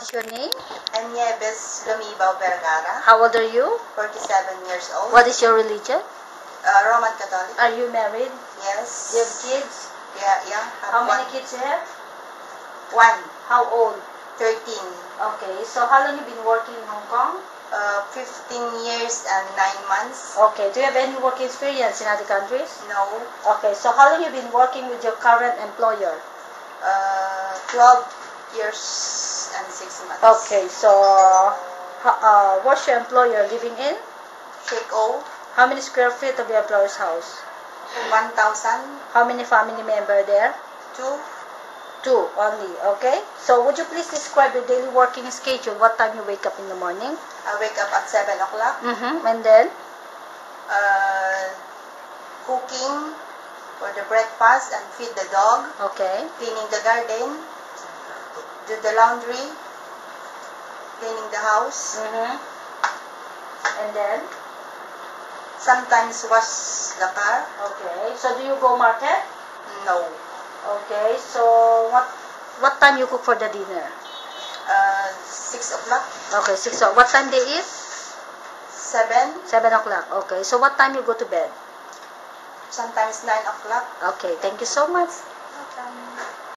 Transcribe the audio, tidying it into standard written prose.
What is your name? Nieves Lumibao Vergara, How old are you? 47 years old. What is your religion? Roman Catholic. Are you married? Yes. Do you have kids? Yeah. How many kids you have? One. How old? 13. Okay, so how long you been working in Hong Kong? 15 years and 9 months. Okay, do you have any work experience in other countries? No. Okay, so how long you been working with your current employer? 12 years and 6 months. Okay, so what's your employer living in? Sheikh O. How many square feet of your employer's house? 1,000. How many family member there? 2. 2 only, okay? So would you please describe your daily working schedule? What time you wake up in the morning? I wake up at 7 o'clock. And then? Cooking for the breakfast and feed the dog. Okay. Cleaning the garden. Do the laundry. Cleaning the house. And then? Sometimes wash the car. Okay. So do you go market? No. Okay. So what time you cook for the dinner? 6 o'clock. Okay, 6 o'clock. What time they eat? 7. 7 o'clock. Okay. So what time you go to bed? Sometimes 9 o'clock. Okay. Thank you so much. Welcome.